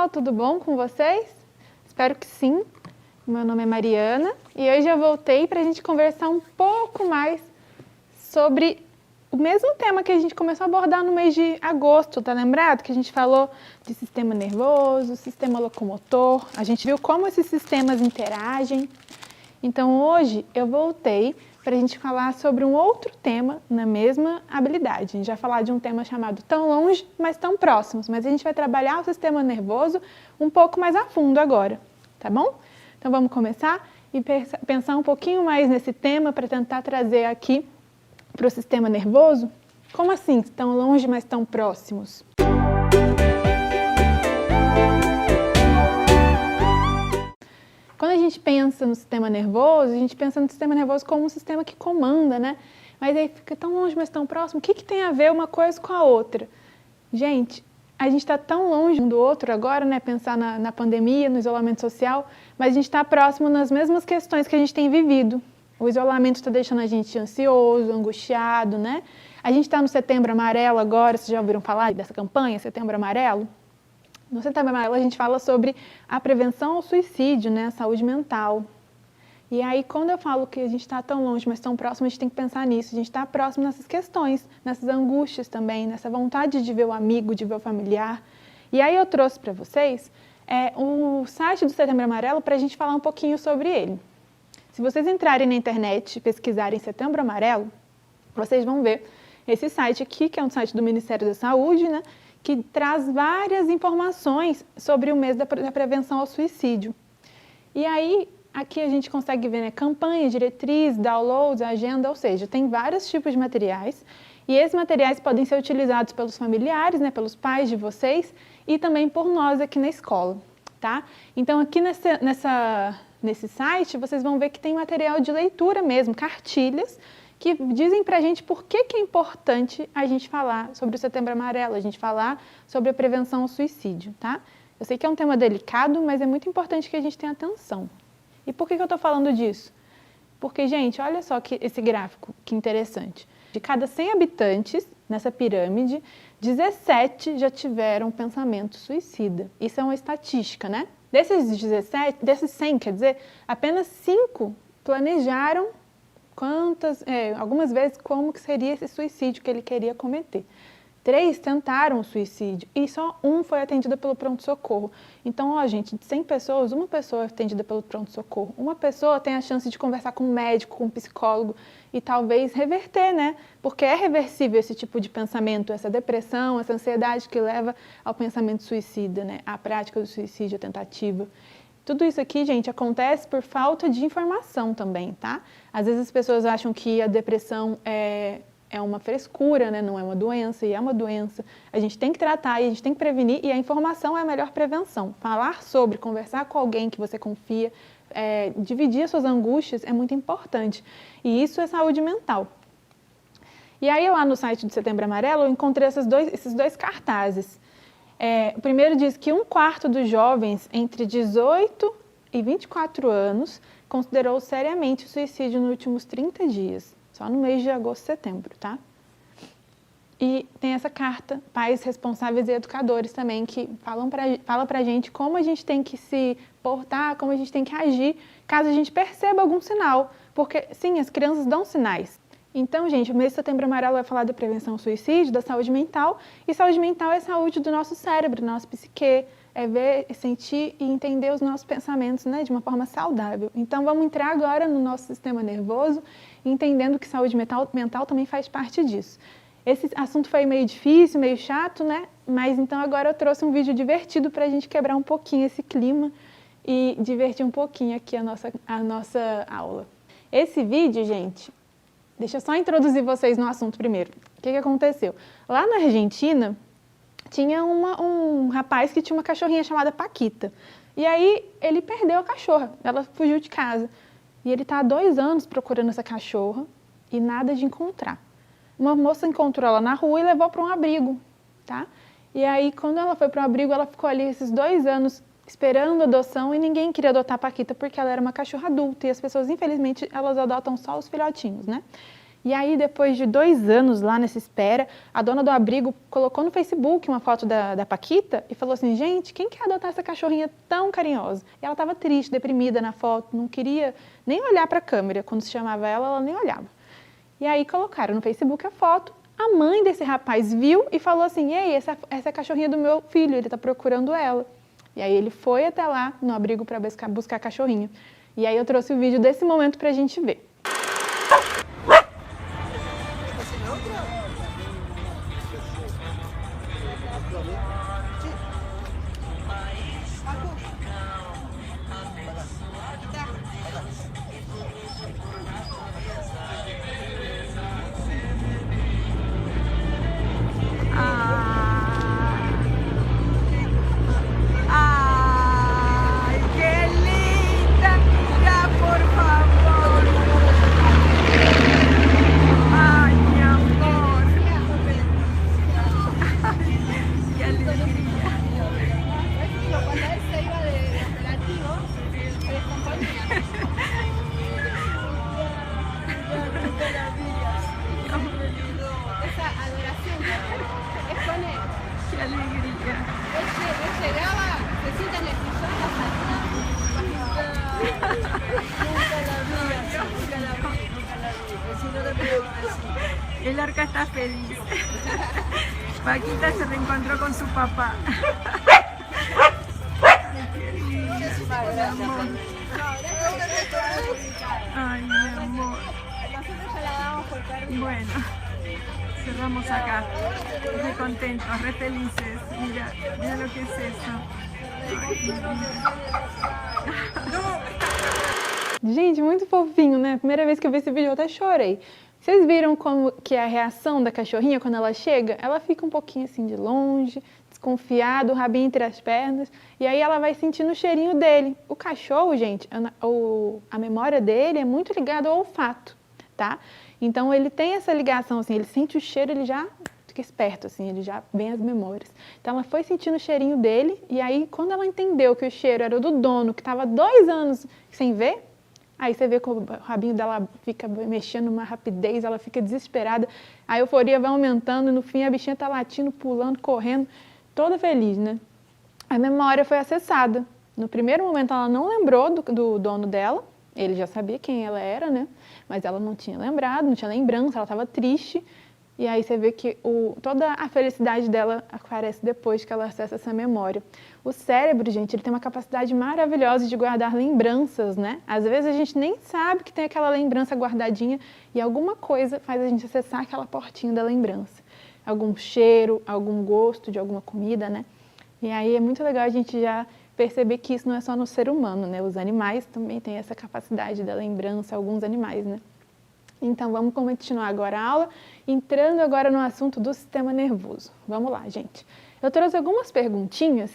pessoal, tudo bom com vocês? Espero que sim. Meu nome é Mariana e hoje eu voltei para a gente conversar um pouco mais sobre o mesmo tema que a gente começou a abordar no mês de agosto, tá lembrado? Que a gente falou de sistema nervoso, sistema locomotor, a gente viu como esses sistemas interagem. Então hoje eu voltei para a gente falar sobre um outro tema na mesma habilidade. A gente vai falar de um tema chamado Tão Longe, mas Tão Próximos, mas a gente vai trabalhar o sistema nervoso um pouco mais a fundo agora, tá bom? Então vamos começar e pensar um pouquinho mais nesse tema para tentar trazer aqui para o sistema nervoso. Como assim, tão longe, mas tão próximos? Quando a gente pensa no sistema nervoso, a gente pensa no sistema nervoso como um sistema que comanda, né? Mas aí fica tão longe, mas tão próximo. O que tem a ver uma coisa com a outra? Gente, a gente está tão longe um do outro agora, né? Pensar na pandemia, no isolamento social, mas a gente está próximo nas mesmas questões que a gente tem vivido. O isolamento está deixando a gente ansioso, angustiado, né? A gente está no Setembro Amarelo agora, vocês já ouviram falar dessa campanha, Setembro Amarelo? No Setembro Amarelo a gente fala sobre a prevenção ao suicídio, né? A saúde mental. E aí quando eu falo que a gente está tão longe, mas tão próximo, a gente tem que pensar nisso. A gente está próximo nessas questões, nessas angústias também, nessa vontade de ver o amigo, de ver o familiar. E aí eu trouxe para vocês o site do Setembro Amarelo para a gente falar um pouquinho sobre ele. Se vocês entrarem na internet e pesquisarem Setembro Amarelo, vocês vão ver esse site aqui, que é um site do Ministério da Saúde, né? Que traz várias informações sobre o mês da prevenção ao suicídio. E aí, aqui a gente consegue ver, né, campanha, diretriz, downloads, agenda, ou seja, tem vários tipos de materiais e esses materiais podem ser utilizados pelos familiares, né, pelos pais de vocês e também por nós aqui na escola, tá? Então, aqui nesse site, vocês vão ver que tem material de leitura mesmo, cartilhas, que dizem pra gente por que é importante a gente falar sobre o Setembro Amarelo, a gente falar sobre a prevenção ao suicídio, tá? Eu sei que é um tema delicado, mas é muito importante que a gente tenha atenção. E por que eu estou falando disso? Porque, gente, olha só esse gráfico, que interessante. De cada 100 habitantes nessa pirâmide, 17 já tiveram pensamento suicida. Isso é uma estatística, né? Desses 100, quer dizer, apenas 5 planejaram algumas vezes como que seria esse suicídio que ele queria cometer. 3 tentaram o suicídio e só 1 foi atendida pelo pronto-socorro. Então, ó, gente, de 100 pessoas, 1 pessoa é atendida pelo pronto-socorro. 1 pessoa tem a chance de conversar com um médico, com um psicólogo e talvez reverter, né? Porque é reversível esse tipo de pensamento, essa depressão, essa ansiedade que leva ao pensamento suicida, né? À prática do suicídio, a tentativa. Tudo isso aqui, gente, acontece por falta de informação também, tá? Às vezes as pessoas acham que a depressão é uma frescura, né? Não é uma doença, e é uma doença. A gente tem que tratar e a gente tem que prevenir, e a informação é a melhor prevenção. Falar sobre, conversar com alguém que você confia, dividir as suas angústias é muito importante. E isso é saúde mental. E aí lá no site do Setembro Amarelo eu encontrei esses dois cartazes. O primeiro diz que 1/4 dos jovens entre 18 e 24 anos considerou seriamente o suicídio nos últimos 30 dias, só no mês de agosto e setembro, tá? E tem essa carta, pais responsáveis e educadores também, que fala pra gente como a gente tem que se portar, como a gente tem que agir, caso a gente perceba algum sinal, porque sim, as crianças dão sinais. Então, gente, o mês de Setembro Amarelo vai falar da prevenção ao suicídio, da saúde mental, e saúde mental é saúde do nosso cérebro, da nossa psique, é ver, sentir e entender os nossos pensamentos, né, de uma forma saudável. Então, vamos entrar agora no nosso sistema nervoso, entendendo que saúde mental também faz parte disso. Esse assunto foi meio difícil, meio chato, né, mas então agora eu trouxe um vídeo divertido para a gente quebrar um pouquinho esse clima e divertir um pouquinho aqui a nossa aula. Esse vídeo, gente... Deixa eu só introduzir vocês no assunto primeiro. O que aconteceu? Lá na Argentina, tinha um rapaz que tinha uma cachorrinha chamada Paquita. E aí, ele perdeu a cachorra. Ela fugiu de casa. E ele está há 2 anos procurando essa cachorra e nada de encontrar. Uma moça encontrou ela na rua e levou para um abrigo, tá? E aí, quando ela foi para o abrigo, ela ficou ali esses 2 anos esperando adoção e ninguém queria adotar a Paquita porque ela era uma cachorra adulta e as pessoas, infelizmente, elas adotam só os filhotinhos, né? E aí, depois de 2 anos lá nessa espera, a dona do abrigo colocou no Facebook uma foto da Paquita e falou assim, gente, quem quer adotar essa cachorrinha tão carinhosa? E ela estava triste, deprimida na foto, não queria nem olhar para a câmera. Quando se chamava ela nem olhava. E aí colocaram no Facebook a foto, a mãe desse rapaz viu e falou assim, ei, essa é a cachorrinha do meu filho, ele está procurando ela. E aí ele foi até lá no abrigo para buscar a cachorrinha. E aí eu trouxe o vídeo desse momento para a gente ver. El Arca está feliz. Paquita se reencontró con su papá. Ay, mi amor. Bueno, cerramos acá. Re contentos, re felices. Mira, mira lo que es eso. Gente, muito fofinho, né? Primeira vez que eu vi esse vídeo eu até chorei. Vocês viram como que é a reação da cachorrinha quando ela chega? Ela fica um pouquinho assim de longe, desconfiada, o rabinho entre as pernas, e aí ela vai sentindo o cheirinho dele. O cachorro, gente, a memória dele é muito ligada ao olfato, tá? Então ele tem essa ligação, assim, ele sente o cheiro, ele já fica esperto, assim, ele já vem as memórias. Então ela foi sentindo o cheirinho dele, e aí quando ela entendeu que o cheiro era do dono, que estava 2 anos sem ver, aí você vê que o rabinho dela fica mexendo numa rapidez, ela fica desesperada, a euforia vai aumentando e no fim a bichinha tá latindo, pulando, correndo, toda feliz, né? A memória foi acessada. No primeiro momento ela não lembrou do dono dela, ele já sabia quem ela era, né? Mas ela não tinha lembrado, não tinha lembrança, ela estava triste. E aí você vê que toda a felicidade dela aparece depois que ela acessa essa memória. O cérebro, gente, ele tem uma capacidade maravilhosa de guardar lembranças, né? Às vezes a gente nem sabe que tem aquela lembrança guardadinha e alguma coisa faz a gente acessar aquela portinha da lembrança. Algum cheiro, algum gosto de alguma comida, né? E aí é muito legal a gente já perceber que isso não é só no ser humano, né? Os animais também têm essa capacidade da lembrança, alguns animais, né? Então, vamos continuar agora a aula, entrando agora no assunto do sistema nervoso. Vamos lá, gente. Eu trouxe algumas perguntinhas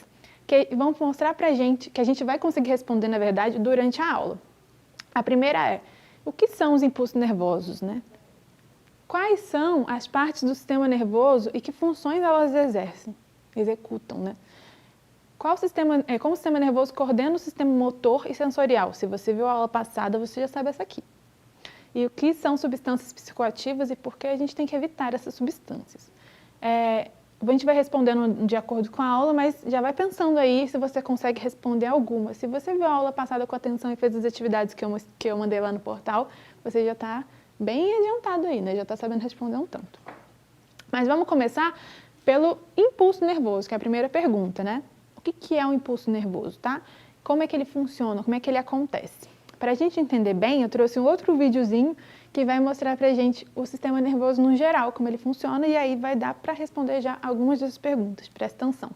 que vão mostrar pra gente, que a gente vai conseguir responder, na verdade, durante a aula. A primeira é, o que são os impulsos nervosos, né? Quais são as partes do sistema nervoso e que funções elas executam, né? Como o sistema nervoso coordena o sistema motor e sensorial? Se você viu a aula passada, você já sabe essa aqui. E o que são substâncias psicoativas e por que a gente tem que evitar essas substâncias. A gente vai respondendo de acordo com a aula, mas já vai pensando aí se você consegue responder alguma. Se você viu a aula passada com atenção e fez as atividades que eu mandei lá no portal, você já está bem adiantado aí, né? Já está sabendo responder um tanto. Mas vamos começar pelo impulso nervoso, que é a primeira pergunta, né? O que é um impulso nervoso, tá? Como é que ele funciona? Como é que ele acontece? Para a gente entender bem, eu trouxe um outro videozinho que vai mostrar para a gente o sistema nervoso no geral, como ele funciona, e aí vai dar para responder já algumas dessas perguntas. Presta atenção.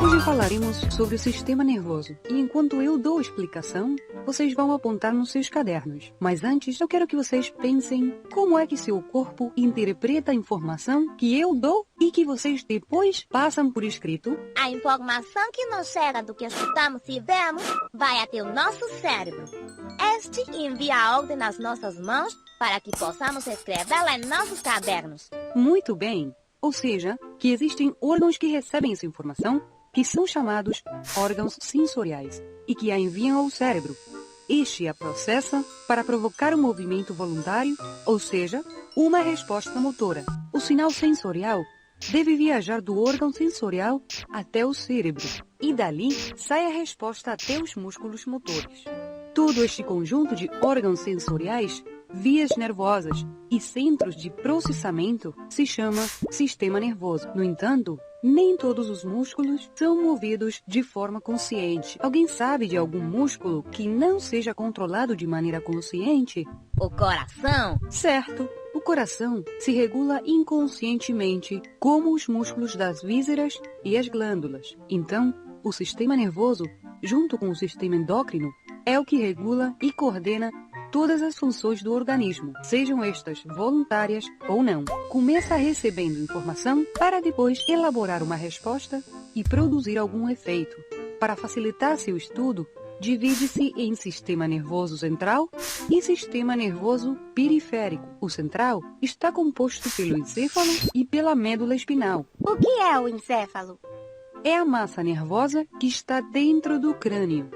Hoje falaremos sobre o sistema nervoso e enquanto eu dou a explicação, vocês vão apontar nos seus cadernos. Mas antes, eu quero que vocês pensem como é que seu corpo interpreta a informação que eu dou e que vocês depois passam por escrito. A informação que nos chega do que escutamos e vemos vai até o nosso cérebro. Este envia a ordem nas nossas mãos para que possamos escrevê-la em nossos cadernos. Muito bem. Ou seja, que existem órgãos que recebem essa informação, que são chamados órgãos sensoriais e que a enviam ao cérebro. Este a processa para provocar um movimento voluntário, ou seja, uma resposta motora. O sinal sensorial deve viajar do órgão sensorial até o cérebro e dali sai a resposta até os músculos motores. Todo este conjunto de órgãos sensoriais, vias nervosas e centros de processamento se chama sistema nervoso. No entanto, nem todos os músculos são movidos de forma consciente. Alguém sabe de algum músculo que não seja controlado de maneira consciente? O coração? Certo. O coração se regula inconscientemente, como os músculos das vísceras e as glândulas. Então, o sistema nervoso, junto com o sistema endócrino, é o que regula e coordena todas as funções do organismo, sejam estas voluntárias ou não. Começa recebendo informação para depois elaborar uma resposta e produzir algum efeito. Para facilitar seu estudo, divide-se em sistema nervoso central e sistema nervoso periférico. O central está composto pelo encéfalo e pela médula espinal. O que é o encéfalo? É a massa nervosa que está dentro do crânio.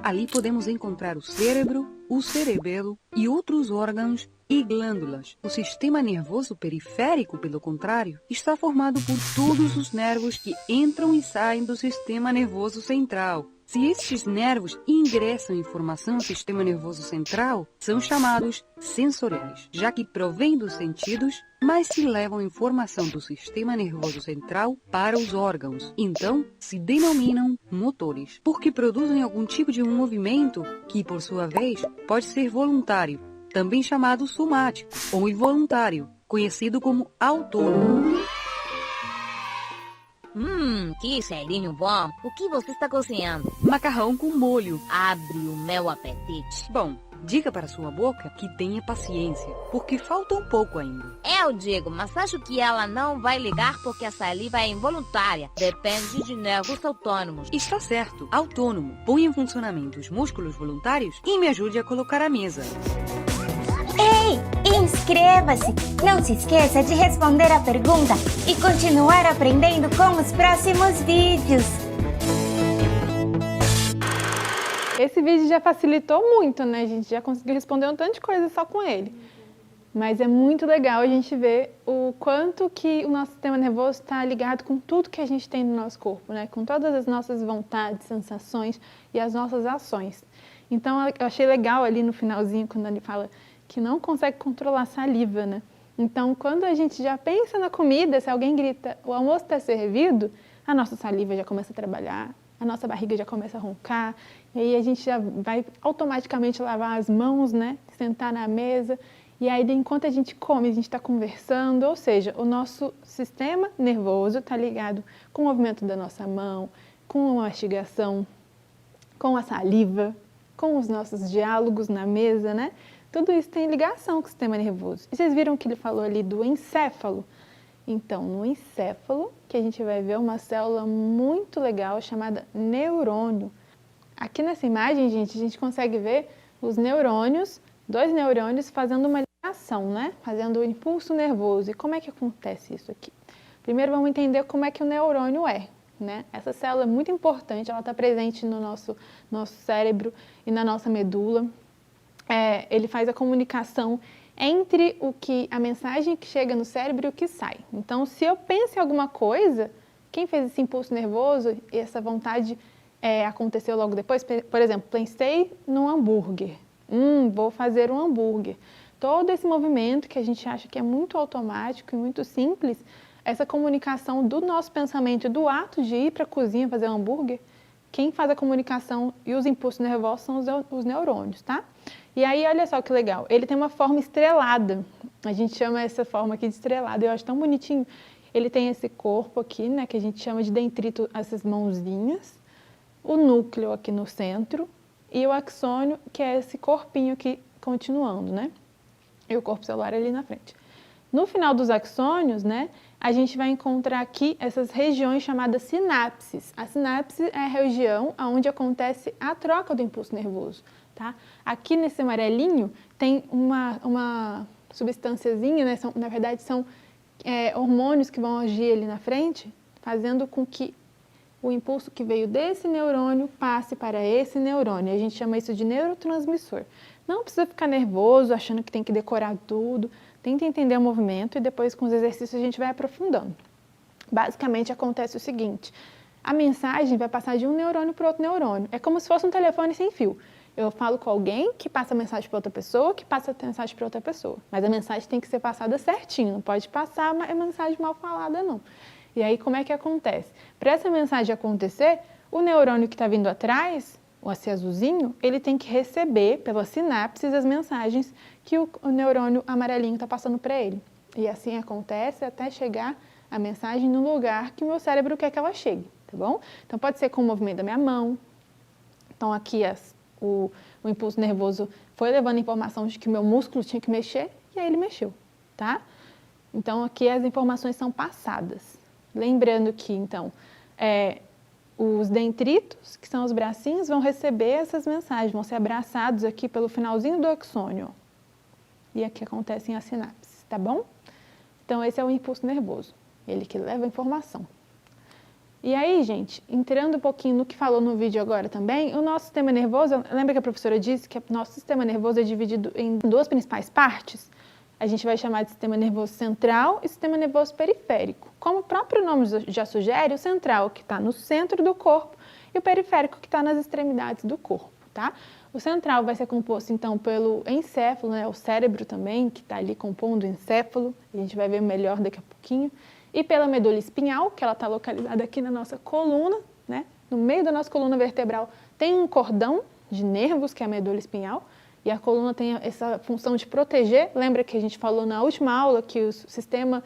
Ali podemos encontrar o cérebro, o cerebelo e outros órgãos e glândulas. O sistema nervoso periférico, pelo contrário, está formado por todos os nervos que entram e saem do sistema nervoso central. Se estes nervos ingressam informação ao sistema nervoso central, são chamados sensoriais, já que provêm dos sentidos, mas se levam informação do sistema nervoso central para os órgãos. Então, se denominam motores, porque produzem algum tipo de um movimento que, por sua vez, pode ser voluntário, também chamado somático, ou involuntário, conhecido como autônomo. Que cheirinho bom. O que você está cozinhando? Macarrão com molho. Abre o meu apetite. Bom, diga para sua boca que tenha paciência, porque falta um pouco ainda. Eu digo, mas acho que ela não vai ligar porque a saliva é involuntária. Depende de nervos autônomos. Está certo, autônomo. Põe em funcionamento os músculos voluntários e me ajude a colocar a mesa. Ei, inscreva-se! Não se esqueça de responder a pergunta e continuar aprendendo com os próximos vídeos. Esse vídeo já facilitou muito, né? A gente já conseguiu responder um tanto de coisa só com ele. Mas é muito legal a gente ver o quanto que o nosso sistema nervoso está ligado com tudo que a gente tem no nosso corpo, né? Com todas as nossas vontades, sensações e as nossas ações. Então, eu achei legal ali no finalzinho, quando ele fala que não consegue controlar a saliva, né? Então, quando a gente já pensa na comida, se alguém grita, o almoço está servido, a nossa saliva já começa a trabalhar, a nossa barriga já começa a roncar, e aí a gente já vai automaticamente lavar as mãos, né? Sentar na mesa, e aí enquanto a gente come, a gente está conversando, ou seja, o nosso sistema nervoso está ligado com o movimento da nossa mão, com a mastigação, com a saliva, com os nossos diálogos na mesa, né? Tudo isso tem ligação com o sistema nervoso. E vocês viram que ele falou ali do encéfalo? Então, no encéfalo, que a gente vai ver uma célula muito legal chamada neurônio. Aqui nessa imagem, gente, a gente consegue ver os neurônios, 2 neurônios fazendo uma ligação, né? Fazendo o impulso nervoso. E como é que acontece isso aqui? Primeiro vamos entender como é que o neurônio é, né? Essa célula é muito importante, ela está presente no nosso cérebro e na nossa medula. Ele faz a comunicação entre a mensagem que chega no cérebro e o que sai. Então, se eu penso em alguma coisa, quem fez esse impulso nervoso e essa vontade aconteceu logo depois? Por exemplo, pensei num hambúrguer. Vou fazer um hambúrguer. Todo esse movimento que a gente acha que é muito automático e muito simples, essa comunicação do nosso pensamento, do ato de ir para a cozinha fazer um hambúrguer, quem faz a comunicação e os impulsos nervosos são os neurônios, tá? E aí, olha só que legal, ele tem uma forma estrelada, a gente chama essa forma aqui de estrelada, eu acho tão bonitinho. Ele tem esse corpo aqui, né, que a gente chama de dentrito, essas mãozinhas, o núcleo aqui no centro e o axônio, que é esse corpinho aqui continuando, né? E o corpo celular ali na frente. No final dos axônios, né, a gente vai encontrar aqui essas regiões chamadas sinapses. A sinapse é a região onde acontece a troca do impulso nervoso. Tá? Aqui nesse amarelinho tem uma substânciazinha, né? Na verdade são hormônios que vão agir ali na frente, fazendo com que o impulso que veio desse neurônio passe para esse neurônio. A gente chama isso de neurotransmissor. Não precisa ficar nervoso, achando que tem que decorar tudo. Tenta entender o movimento e depois com os exercícios a gente vai aprofundando. Basicamente acontece o seguinte, a mensagem vai passar de um neurônio para outro neurônio. É como se fosse um telefone sem fio. Eu falo com alguém que passa a mensagem para outra pessoa, que passa a mensagem para outra pessoa. Mas a mensagem tem que ser passada certinho, não pode passar a mensagem mal falada não. E aí como é que acontece? Para essa mensagem acontecer, o neurônio que está vindo atrás, esse azulzinho, ele tem que receber pelas sinapses as mensagens que o neurônio amarelinho está passando para ele. E assim acontece até chegar a mensagem no lugar que o meu cérebro quer que ela chegue, tá bom? Então pode ser com o movimento da minha mão. Então aqui o impulso nervoso foi levando a informação de que o meu músculo tinha que mexer e aí ele mexeu, tá? Então aqui as informações são passadas. Lembrando que, então, os dendritos, que são os bracinhos, vão receber essas mensagens, vão ser abraçados aqui pelo finalzinho do axônio. Ó. E aqui acontecem as sinapses, tá bom? Então, esse é o impulso nervoso, ele que leva a informação. E aí, gente, entrando um pouquinho no que falou no vídeo agora também, o nosso sistema nervoso, lembra que a professora disse que o nosso sistema nervoso é dividido em duas principais partes? A gente vai chamar de sistema nervoso central e sistema nervoso periférico. Como o próprio nome já sugere, o central que está no centro do corpo e o periférico que está nas extremidades do corpo, tá? O central vai ser composto, então, pelo encéfalo, né? O cérebro também, que está ali compondo o encéfalo, a gente vai ver melhor daqui a pouquinho, e pela medula espinhal, que ela está localizada aqui na nossa coluna, né? No meio da nossa coluna vertebral tem um cordão de nervos, que é a medula espinhal, e a coluna tem essa função de proteger. Lembra que a gente falou na última aula que o sistema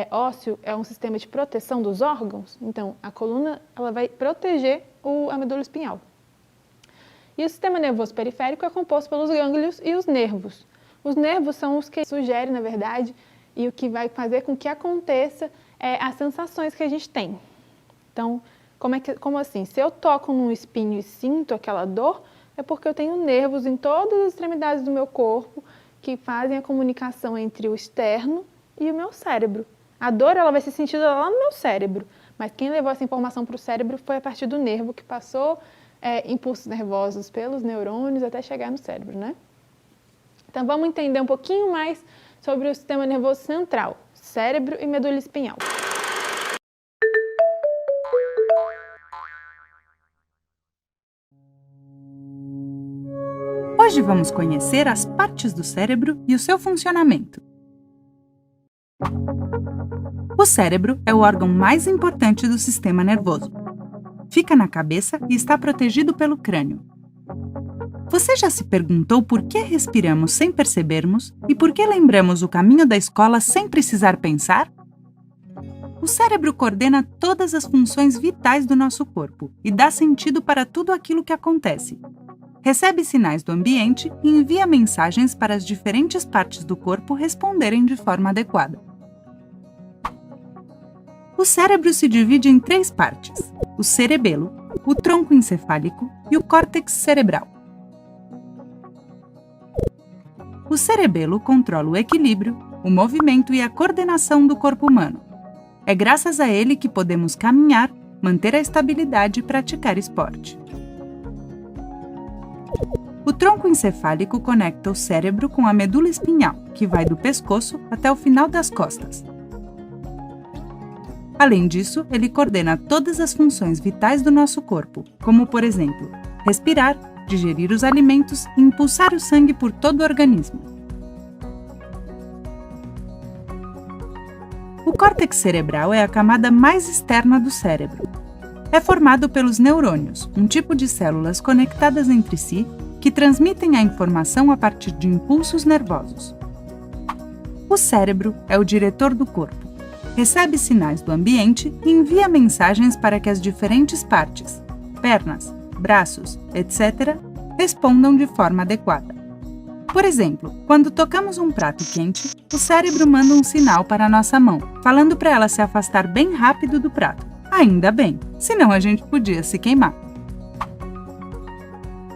ósseo é um sistema de proteção dos órgãos? Então, a coluna ela vai proteger a medula espinhal. E o sistema nervoso periférico é composto pelos gânglios e os nervos. Os nervos são os que sugerem, na verdade, e o que vai fazer com que aconteça as sensações que a gente tem. Então, como assim? Se eu toco num espinho e sinto aquela dor, é porque eu tenho nervos em todas as extremidades do meu corpo que fazem a comunicação entre o externo e o meu cérebro. A dor ela vai ser sentida lá no meu cérebro, mas quem levou essa informação para o cérebro foi a partir do nervo que passou impulsos nervosos pelos neurônios até chegar no cérebro, né? Então vamos entender um pouquinho mais sobre o sistema nervoso central, cérebro e medula espinhal. Hoje vamos conhecer as partes do cérebro e o seu funcionamento. O cérebro é o órgão mais importante do sistema nervoso. Fica na cabeça e está protegido pelo crânio. Você já se perguntou por que respiramos sem percebermos e por que lembramos o caminho da escola sem precisar pensar? O cérebro coordena todas as funções vitais do nosso corpo e dá sentido para tudo aquilo que acontece. Recebe sinais do ambiente e envia mensagens para as diferentes partes do corpo responderem de forma adequada. O cérebro se divide em 3 partes: o cerebelo, o tronco encefálico e o córtex cerebral. O cerebelo controla o equilíbrio, o movimento e a coordenação do corpo humano. É graças a ele que podemos caminhar, manter a estabilidade e praticar esporte. O tronco encefálico conecta o cérebro com a medula espinhal, que vai do pescoço até o final das costas. Além disso, ele coordena todas as funções vitais do nosso corpo, como, por exemplo, respirar, digerir os alimentos e impulsar o sangue por todo o organismo. O córtex cerebral é a camada mais externa do cérebro. É formado pelos neurônios, um tipo de células conectadas entre si que transmitem a informação a partir de impulsos nervosos. O cérebro é o diretor do corpo. Recebe sinais do ambiente e envia mensagens para que as diferentes partes, pernas, braços, etc., respondam de forma adequada. Por exemplo, quando tocamos um prato quente, o cérebro manda um sinal para a nossa mão, falando para ela se afastar bem rápido do prato. Ainda bem, senão a gente podia se queimar.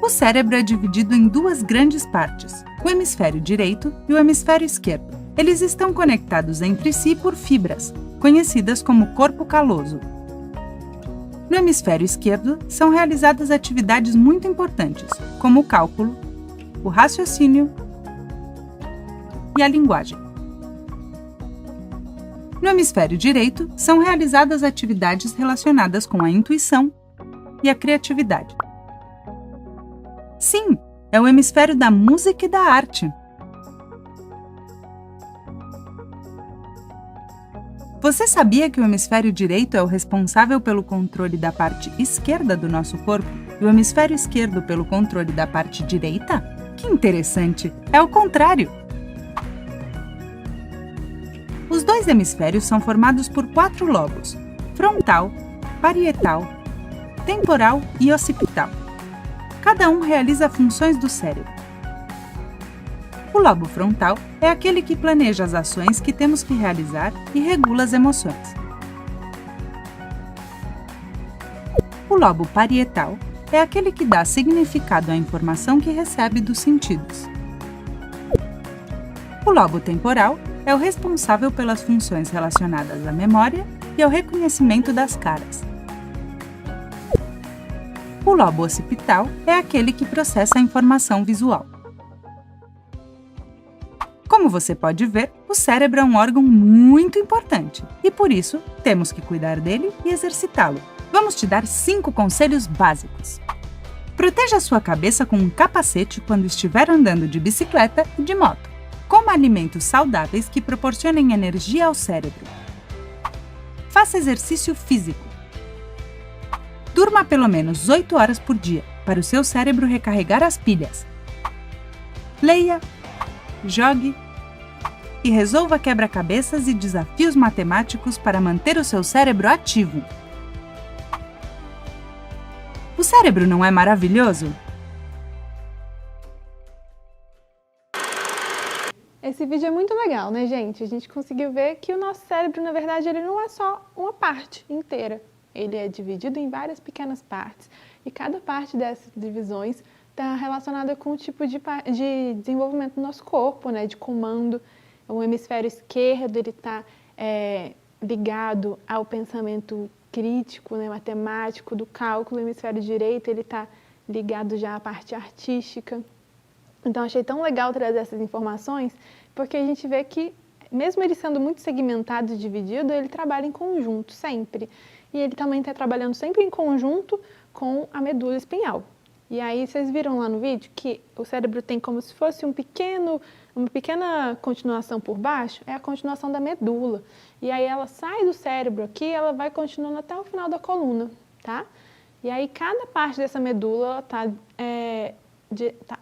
O cérebro é dividido em 2 grandes partes, o hemisfério direito e o hemisfério esquerdo. Eles estão conectados entre si por fibras, conhecidas como corpo caloso. No hemisfério esquerdo, são realizadas atividades muito importantes, como o cálculo, o raciocínio e a linguagem. No hemisfério direito, são realizadas atividades relacionadas com a intuição e a criatividade. Sim, é o hemisfério da música e da arte. Você sabia que o hemisfério direito é o responsável pelo controle da parte esquerda do nosso corpo e o hemisfério esquerdo pelo controle da parte direita? Que interessante! É o contrário! Os dois hemisférios são formados por 4 lobos: frontal, parietal, temporal e occipital. Cada um realiza funções do cérebro. O lobo frontal é aquele que planeja as ações que temos que realizar e regula as emoções. O lobo parietal é aquele que dá significado à informação que recebe dos sentidos. O lobo temporal é o responsável pelas funções relacionadas à memória e ao reconhecimento das caras. O lobo occipital é aquele que processa a informação visual. Como você pode ver, o cérebro é um órgão muito importante e, por isso, temos que cuidar dele e exercitá-lo. Vamos te dar 5 conselhos básicos. Proteja a sua cabeça com um capacete quando estiver andando de bicicleta e de moto. Coma alimentos saudáveis que proporcionem energia ao cérebro. Faça exercício físico. Durma pelo menos 8 horas por dia para o seu cérebro recarregar as pilhas. Leia, jogue e resolva quebra-cabeças e desafios matemáticos para manter o seu cérebro ativo. O cérebro não é maravilhoso? Esse vídeo é muito legal, né, gente? A gente conseguiu ver que o nosso cérebro, na verdade, ele não é só uma parte inteira. Ele é dividido em várias pequenas partes. E cada parte dessas divisões está relacionada com o tipo de desenvolvimento do nosso corpo, né? De comando. O hemisfério esquerdo ele está ligado ao pensamento crítico, né? Matemático, do cálculo. O hemisfério direito ele está ligado já à parte artística. Então, achei tão legal trazer essas informações, porque a gente vê que, mesmo ele sendo muito segmentado e dividido, ele trabalha em conjunto sempre. E ele também está trabalhando sempre em conjunto com a medula espinhal. E aí, vocês viram lá no vídeo que o cérebro tem como se fosse uma pequena continuação por baixo, é a continuação da medula. E aí, ela sai do cérebro aqui, ela vai continuando até o final da coluna, tá? E aí, cada parte dessa medula,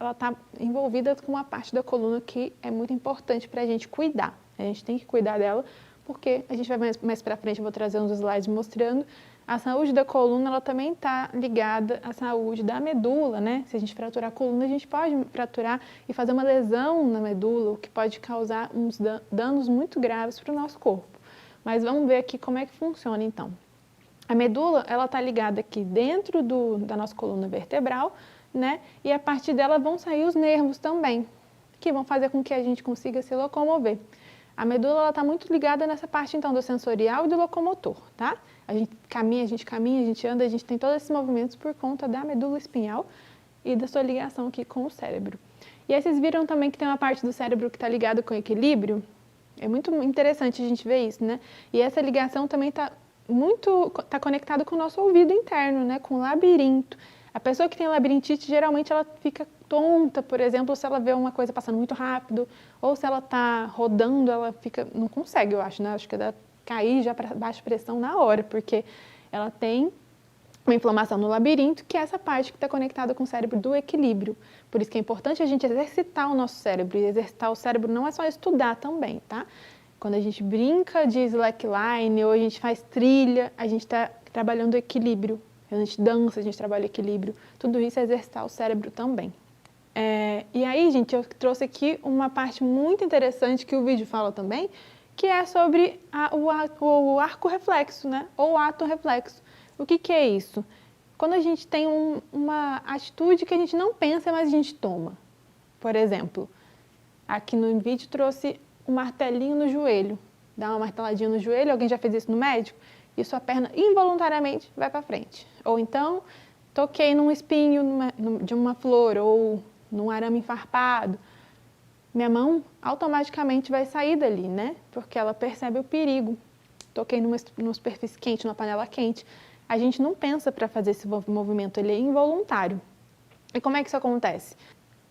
ela está envolvida com uma parte da coluna que é muito importante para a gente cuidar. A gente tem que cuidar dela, porque a gente vai mais para frente, eu vou trazer uns slides mostrando, a saúde da coluna ela também está ligada à saúde da medula, né? Se a gente fraturar a coluna, a gente pode fraturar e fazer uma lesão na medula, o que pode causar uns danos muito graves para o nosso corpo. Mas vamos ver aqui como é que funciona, então. A medula, ela está ligada aqui dentro da nossa coluna vertebral, né? E a partir dela vão sair os nervos também, que vão fazer com que a gente consiga se locomover. A medula está muito ligada nessa parte, então, do sensorial e do locomotor, tá? A gente caminha, a gente anda, a gente tem todos esses movimentos por conta da medula espinhal e da sua ligação aqui com o cérebro. E aí vocês viram também que tem uma parte do cérebro que está ligada com o equilíbrio? É muito interessante a gente ver isso, né? E essa ligação também está conectada com o nosso ouvido interno, né? Com o labirinto. A pessoa que tem labirintite, geralmente ela fica tonta, por exemplo, se ela vê uma coisa passando muito rápido, ou se ela está rodando, ela não consegue, eu acho, né? Acho que dá cair já para baixa pressão na hora, porque ela tem uma inflamação no labirinto, que é essa parte que está conectada com o cérebro do equilíbrio. Por isso que é importante a gente exercitar o nosso cérebro, e exercitar o cérebro não é só estudar também, tá? Quando a gente brinca de slackline, ou a gente faz trilha, a gente está trabalhando o equilíbrio. A gente dança, a gente trabalha equilíbrio, tudo isso é exercitar o cérebro também. E aí, gente, eu trouxe aqui uma parte muito interessante que o vídeo fala também, que é sobre o arco reflexo, né? Ou ato reflexo. O que é isso? Quando a gente tem uma atitude que a gente não pensa, mas a gente toma. Por exemplo, aqui no vídeo trouxe um martelinho no joelho. Dá uma marteladinha no joelho, alguém já fez isso no médico? e sua perna involuntariamente vai para frente. Ou então, toquei num espinho de uma flor ou num arame enfarpado, minha mão automaticamente vai sair dali, né? Porque ela percebe o perigo. Toquei numa superfície quente, numa panela quente. A gente não pensa para fazer esse movimento, ele é involuntário. E como é que isso acontece?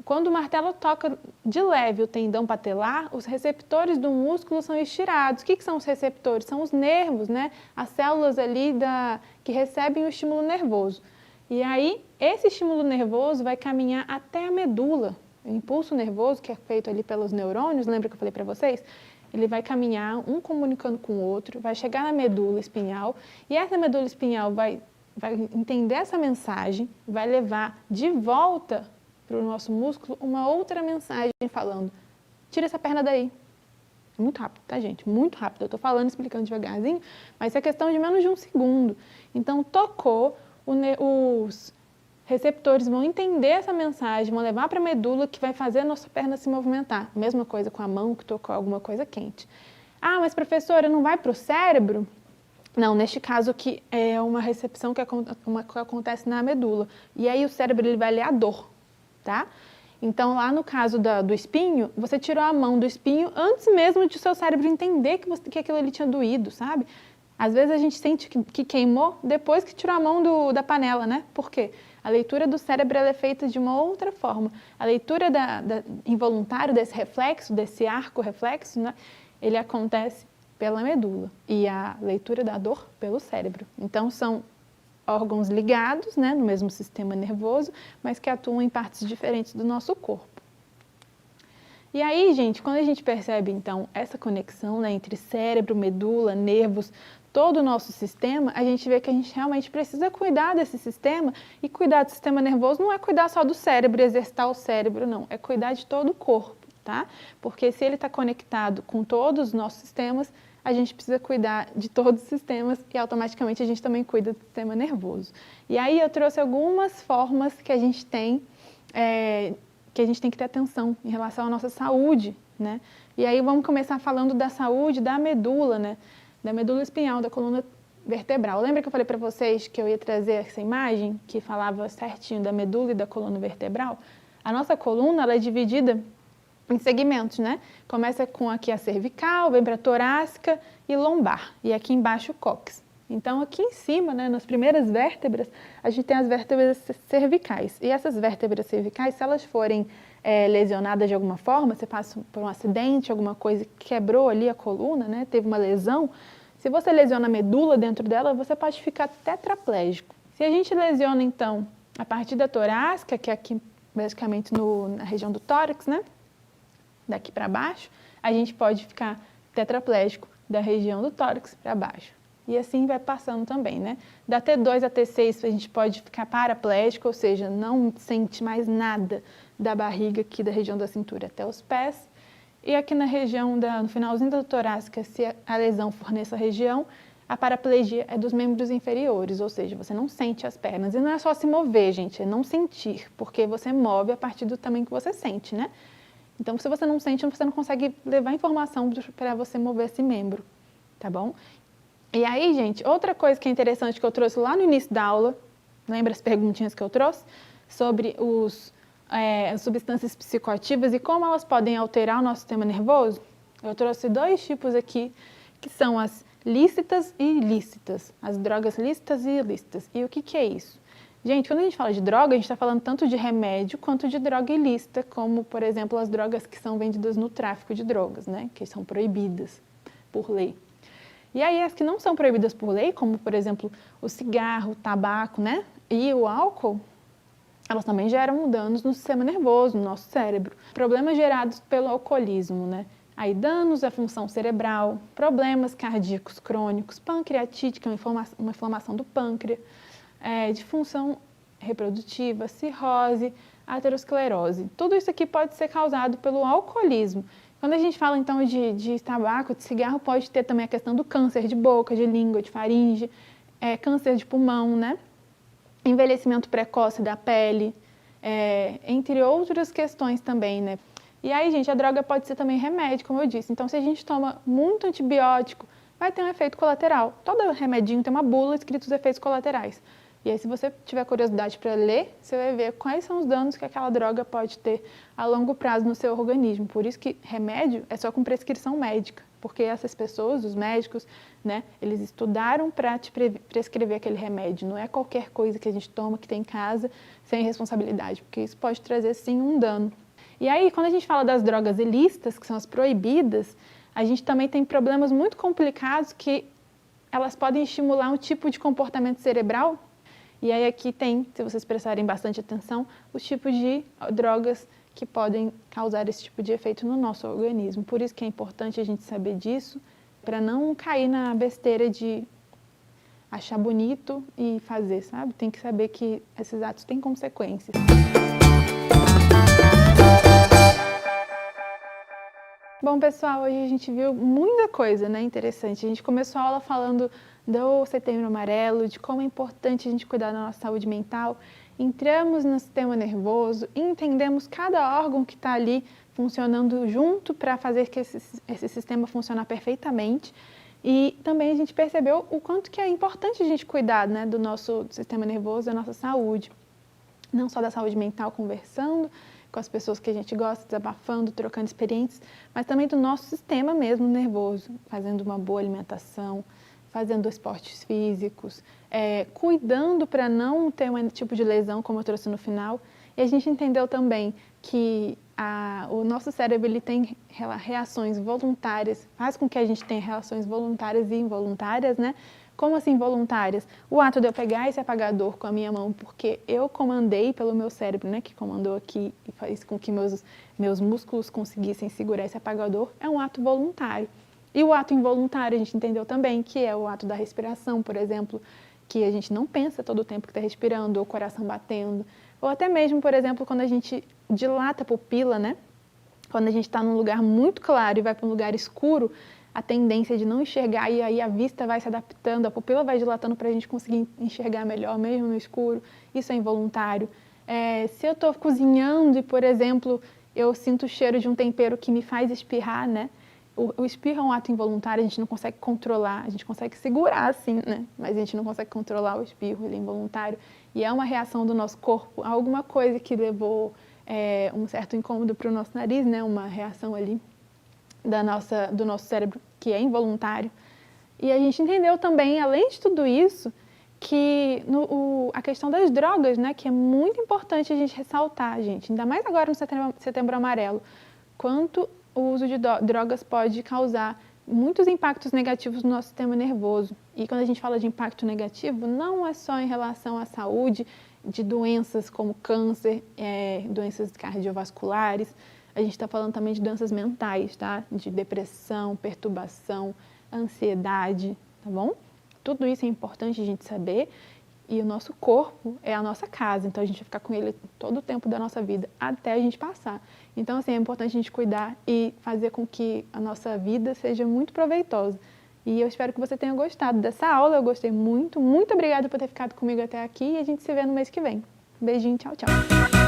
Quando o martelo toca de leve o tendão patelar, os receptores do músculo são estirados. O que são os receptores? São os nervos, né? As células ali que recebem o estímulo nervoso. E aí, esse estímulo nervoso vai caminhar até a medula. O impulso nervoso, que é feito ali pelos neurônios, lembra que eu falei para vocês? Ele vai caminhar, um comunicando com o outro, vai chegar na medula espinhal, e essa medula espinhal vai entender essa mensagem, vai levar de volta para o nosso músculo uma outra mensagem falando, tira essa perna daí. É muito rápido, tá, gente? Muito rápido. Eu estou falando, explicando devagarzinho, mas é questão de menos de 1 segundo. Então, tocou, os receptores vão entender essa mensagem, vão levar para a medula que vai fazer a nossa perna se movimentar. Mesma coisa com a mão que tocou alguma coisa quente. Ah, mas professora, não vai para o cérebro? Não, neste caso aqui é uma recepção que acontece na medula. E aí o cérebro ele vai ler a dor, tá? Então lá no caso do espinho, você tirou a mão do espinho antes mesmo de o seu cérebro entender que aquilo ali tinha doído, sabe? Às vezes a gente sente que queimou depois que tirou a mão da panela, né? Por quê? A leitura do cérebro ela é feita de uma outra forma. A leitura involuntária desse reflexo, desse arco reflexo, né? Ele acontece pela medula e a leitura da dor pelo cérebro. Então são órgãos ligados, né, no mesmo sistema nervoso, mas que atuam em partes diferentes do nosso corpo. E aí, gente, quando a gente percebe então essa conexão, né, entre cérebro, medula, nervos, todo o nosso sistema, a gente vê que a gente realmente precisa cuidar desse sistema, e cuidar do sistema nervoso não é cuidar só do cérebro, exercitar o cérebro, não, é cuidar de todo o corpo, tá? Porque se ele está conectado com todos os nossos sistemas, a gente precisa cuidar de todos os sistemas e automaticamente a gente também cuida do sistema nervoso. E aí eu trouxe algumas formas que a gente tem que ter atenção em relação à nossa saúde, né? E aí vamos começar falando da saúde da medula, né? Da medula espinhal, da coluna vertebral. Lembra que eu falei para vocês que eu ia trazer essa imagem que falava certinho da medula e da coluna vertebral? A nossa coluna ela é dividida em segmentos, né? Começa com aqui a cervical, vem para a torácica e lombar, e aqui embaixo o cóccix. Então, aqui em cima, né, nas primeiras vértebras, a gente tem as vértebras cervicais. E essas vértebras cervicais, se elas forem lesionadas de alguma forma, você passa por um acidente, alguma coisa que quebrou ali a coluna, né, teve uma lesão, se você lesiona a medula dentro dela, você pode ficar tetraplégico. Se a gente lesiona, então, a partir da torácica, que é aqui basicamente na região do tórax, né, daqui para baixo, a gente pode ficar tetraplégico da região do tórax para baixo. E assim vai passando também, né? Da T2 a T6 a gente pode ficar paraplégico, ou seja, não sente mais nada da barriga aqui da região da cintura até os pés. E aqui na região, no finalzinho da torácica, se a lesão for nessa região, a paraplegia é dos membros inferiores, ou seja, você não sente as pernas. E não é só se mover, gente, é não sentir, porque você move a partir do tamanho que você sente, né? Então, se você não sente, você não consegue levar informação para você mover esse membro, tá bom? E aí, gente, outra coisa que é interessante que eu trouxe lá no início da aula, lembra as perguntinhas que eu trouxe? Sobre as substâncias psicoativas e como elas podem alterar o nosso sistema nervoso? Eu trouxe 2 tipos aqui, que são as lícitas e ilícitas, as drogas lícitas e ilícitas. E o que é isso? Gente, quando a gente fala de droga, a gente está falando tanto de remédio quanto de droga ilícita, como, por exemplo, as drogas que são vendidas no tráfico de drogas, né? Que são proibidas por lei. E aí as que não são proibidas por lei, como, por exemplo, o cigarro, o tabaco, né? E o álcool, elas também geram danos no sistema nervoso, no nosso cérebro. Problemas gerados pelo alcoolismo, né? Aí danos à função cerebral, problemas cardíacos crônicos, pancreatite, que é uma inflamação do pâncreas, disfunção reprodutiva, cirrose, aterosclerose. Tudo isso aqui pode ser causado pelo alcoolismo. Quando a gente fala, então, de tabaco, de cigarro, pode ter também a questão do câncer de boca, de língua, de faringe, câncer de pulmão, né? Envelhecimento precoce da pele, entre outras questões também, né? E aí, gente, a droga pode ser também remédio, como eu disse. Então, se a gente toma muito antibiótico, vai ter um efeito colateral. Todo remedinho tem uma bula escrito os efeitos colaterais. E aí, se você tiver curiosidade para ler, você vai ver quais são os danos que aquela droga pode ter a longo prazo no seu organismo. Por isso que remédio é só com prescrição médica, porque essas pessoas, os médicos, né, eles estudaram para te prescrever aquele remédio. Não é qualquer coisa que a gente toma, que tem em casa, sem responsabilidade, porque isso pode trazer, sim, um dano. E aí, quando a gente fala das drogas ilícitas, que são as proibidas, a gente também tem problemas muito complicados que elas podem estimular um tipo de comportamento cerebral. E aí aqui tem, se vocês prestarem bastante atenção, os tipos de drogas que podem causar esse tipo de efeito no nosso organismo. Por isso que é importante a gente saber disso, para não cair na besteira de achar bonito e fazer, sabe? Tem que saber que esses atos têm consequências. Bom, pessoal, hoje a gente viu muita coisa, né, interessante. A gente começou a aula falando do Setembro Amarelo, de como é importante a gente cuidar da nossa saúde mental. Entramos no sistema nervoso, entendemos cada órgão que está ali funcionando junto para fazer que esse sistema funcionar perfeitamente. E também a gente percebeu o quanto que é importante a gente cuidar, né, do nosso sistema nervoso, da nossa saúde. Não só da saúde mental, conversando com as pessoas que a gente gosta, desabafando, trocando experiências, mas também do nosso sistema mesmo nervoso, fazendo uma boa alimentação, fazendo esportes físicos, cuidando para não ter um tipo de lesão, como eu trouxe no final. E a gente entendeu também que o nosso cérebro ele tem reações voluntárias, faz com que a gente tenha reações voluntárias e involuntárias, né? Como assim voluntárias? O ato de eu pegar esse apagador com a minha mão, porque eu comandei pelo meu cérebro, né, que comandou aqui e fez com que meus músculos conseguissem segurar esse apagador, é um ato voluntário. E o ato involuntário a gente entendeu também, que é o ato da respiração, por exemplo, que a gente não pensa todo o tempo que está respirando, ou o coração batendo, ou até mesmo, por exemplo, quando a gente dilata a pupila, né? Quando a gente está num lugar muito claro e vai para um lugar escuro, a tendência de não enxergar e aí a vista vai se adaptando, a pupila vai dilatando para a gente conseguir enxergar melhor, mesmo no escuro. Isso é involuntário. Se eu estou cozinhando e, por exemplo, eu sinto o cheiro de um tempero que me faz espirrar, né? O espirro é um ato involuntário, a gente não consegue controlar, a gente consegue segurar assim, né? Mas a gente não consegue controlar o espirro, ele é involuntário. E é uma reação do nosso corpo a alguma coisa que levou um certo incômodo para o nosso nariz, né? Uma reação ali do nosso cérebro que é involuntário. E a gente entendeu também, além de tudo isso, que a questão das drogas, né? Que é muito importante a gente ressaltar, gente. Ainda mais agora no Setembro Amarelo. Quanto o uso de drogas pode causar muitos impactos negativos no nosso sistema nervoso. E quando a gente fala de impacto negativo, não é só em relação à saúde, de doenças como câncer, doenças cardiovasculares, a gente está falando também de doenças mentais, tá? De depressão, perturbação, ansiedade, tá bom? Tudo isso é importante a gente saber. E o nosso corpo é a nossa casa, então a gente vai ficar com ele todo o tempo da nossa vida, até a gente passar. Então, assim, é importante a gente cuidar e fazer com que a nossa vida seja muito proveitosa. E eu espero que você tenha gostado dessa aula, eu gostei muito. Muito obrigada por ter ficado comigo até aqui e a gente se vê no mês que vem. Beijinho, tchau, tchau.